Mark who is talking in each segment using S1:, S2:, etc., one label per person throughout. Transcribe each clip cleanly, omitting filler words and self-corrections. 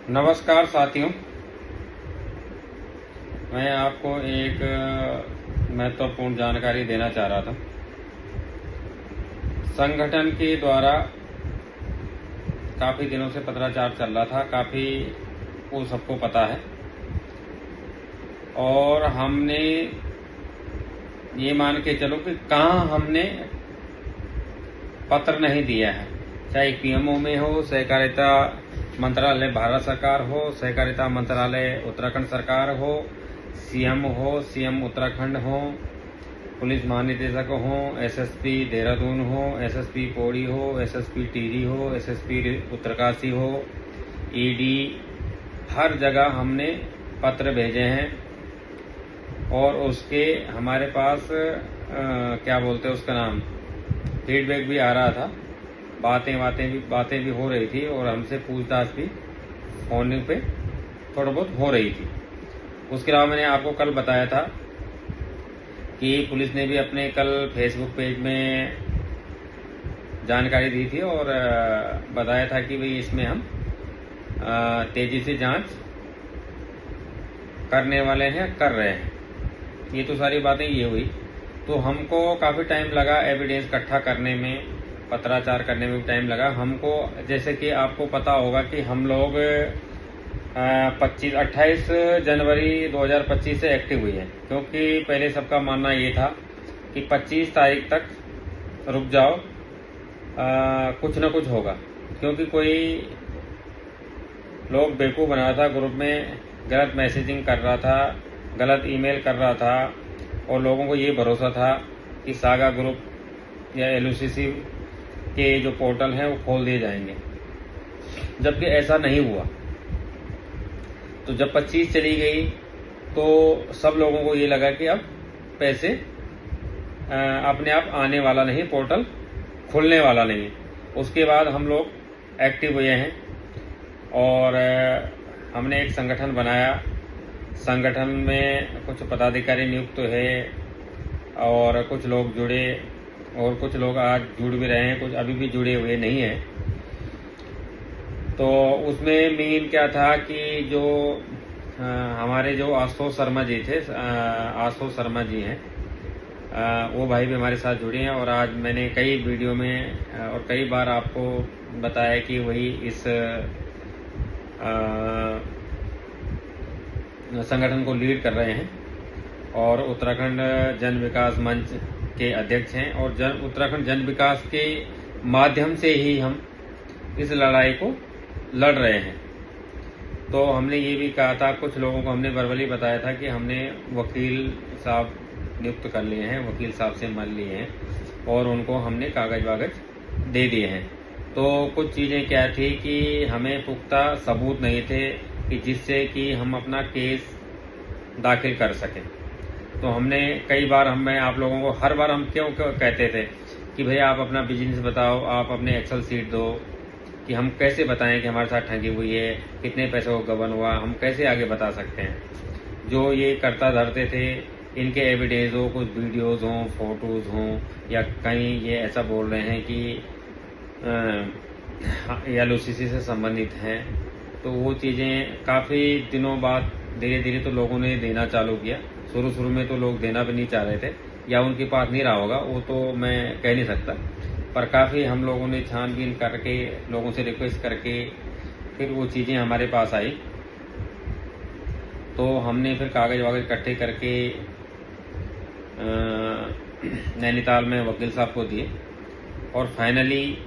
S1: नमस्कार साथियों, मैं आपको एक महत्वपूर्ण जानकारी देना चाह रहा था। संगठन के द्वारा काफ़ी दिनों से पत्राचार चल रहा था, काफ़ी वो सबको पता है, और हमने ये मान के चलो कि कहाँ हमने पत्र नहीं दिया है, चाहे पीएमओ में हो, सहकारिता मंत्रालय भारत सरकार हो, सहकारिता मंत्रालय उत्तराखंड सरकार हो, सीएम हो, सीएम उत्तराखंड हो, पुलिस महानिदेशक हो, एसएसपी देहरादून हो, एसएसपी पौड़ी हो, एसएसपी टिहरी हो, एसएसपी उत्तरकाशी हो, ईडी, हर जगह हमने पत्र भेजे हैं। और उसके हमारे पास क्या बोलते हैं उसका नाम, फीडबैक भी आ रहा था, बातें भी हो रही थी, और हमसे पूछताछ भी फोन पे थोड़ा बहुत हो रही थी। उसके अलावा मैंने आपको कल बताया था कि पुलिस ने भी अपने कल फेसबुक पेज में जानकारी दी थी और बताया था कि भाई इसमें हम तेजी से जांच करने वाले हैं, कर रहे हैं। ये तो सारी बातें ये हुई। तो हमको काफ़ी टाइम लगा एविडेंस इकट्ठा करने में, पत्राचार करने में भी टाइम लगा हमको। जैसे कि आपको पता होगा कि हम लोग 28 जनवरी 2025 से एक्टिव हुई है, क्योंकि पहले सबका मानना ये था कि 25 तारीख तक रुक जाओ, कुछ न कुछ होगा, क्योंकि कोई लोग बेवकूफ़ बना रहा था, ग्रुप में गलत मैसेजिंग कर रहा था, गलत ईमेल कर रहा था, और लोगों को ये भरोसा था कि सागा ग्रुप या एलओसीसी के जो पोर्टल हैं वो खोल दिए जाएंगे, जबकि ऐसा नहीं हुआ। तो जब 25 चली गई तो सब लोगों को ये लगा कि अब पैसे अपने आप आने वाला नहीं, पोर्टल खुलने वाला नहीं। उसके बाद हम लोग एक्टिव हुए हैं और हमने एक संगठन बनाया। संगठन में कुछ पदाधिकारी नियुक्त है और कुछ लोग जुड़े, और कुछ लोग आज जुड़ भी रहे हैं, कुछ अभी भी जुड़े हुए नहीं हैं। तो उसमें मेन क्या था कि जो हमारे जो आशुतोष शर्मा जी थे, आशुतोष शर्मा जी हैं, वो भाई भी हमारे साथ जुड़े हैं। और आज मैंने कई वीडियो में और कई बार आपको बताया कि वही इस संगठन को लीड कर रहे हैं और उत्तराखंड जन विकास मंच के अध्यक्ष हैं, और उत्तराखंड जन विकास के माध्यम से ही हम इस लड़ाई को लड़ रहे हैं। तो हमने ये भी कहा था, कुछ लोगों को हमने वर्बली बताया था कि हमने वकील साहब नियुक्त कर लिए हैं, वकील साहब से मिल लिए हैं और उनको हमने कागज वागज दे दिए हैं। तो कुछ चीज़ें क्या थी कि हमें पुख्ता सबूत नहीं थे कि जिससे कि हम अपना केस दाखिल कर सकें। तो हमने कई बार मैं आप लोगों को हर बार हम क्यों कहते थे कि भैया आप अपना बिजनेस बताओ, आप अपने एक्सेल सीट दो, कि हम कैसे बताएं कि हमारे साथ ठगी हुई है, कितने पैसों को गबन हुआ, हम कैसे आगे बता सकते हैं। जो ये करता धरते थे, इनके एविडेंस हो, कुछ वीडियोज़ हों, फोटोज़ हों, या कहीं ये ऐसा बोल रहे हैं कि एलओसीसी से संबंधित हैं, तो वो चीज़ें काफ़ी दिनों बाद धीरे धीरे तो लोगों ने देना चालू किया। शुरू में तो लोग देना भी नहीं चाह रहे थे, या उनके पास नहीं रहा होगा, वो तो मैं कह नहीं सकता, पर काफ़ी हम लोगों ने छानबीन करके, लोगों से रिक्वेस्ट करके फिर वो चीज़ें हमारे पास आई। तो हमने फिर कागज़ वागज इकट्ठे करके नैनीताल में वकील साहब को दिए, और फाइनली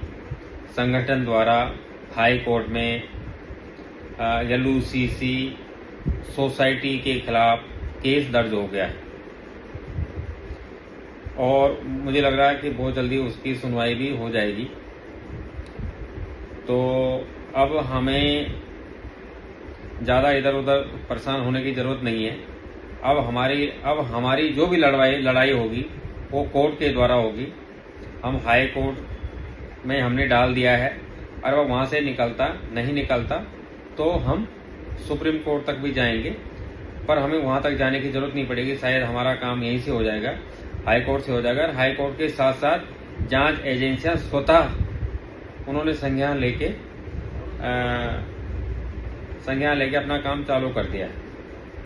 S1: संगठन द्वारा हाई कोर्ट में एलओसीसी सोसाइटी के खिलाफ केस दर्ज हो गया है, और मुझे लग रहा है कि बहुत जल्दी उसकी सुनवाई भी हो जाएगी। तो अब हमें ज़्यादा इधर उधर परेशान होने की ज़रूरत नहीं है। अब हमारी जो भी लड़ाई होगी वो कोर्ट के द्वारा होगी। हम हाई कोर्ट में हमने डाल दिया है, और वह वहाँ से नहीं निकलता तो हम सुप्रीम कोर्ट तक भी जाएंगे, पर हमें वहाँ तक जाने की ज़रूरत नहीं पड़ेगी। शायद हमारा काम यहीं से हो जाएगा, हाई कोर्ट से हो जाएगा। और हाई कोर्ट के साथ साथ जांच एजेंसियां स्वतः उन्होंने संज्ञान लेके संज्ञान लेके अपना काम चालू कर दिया है।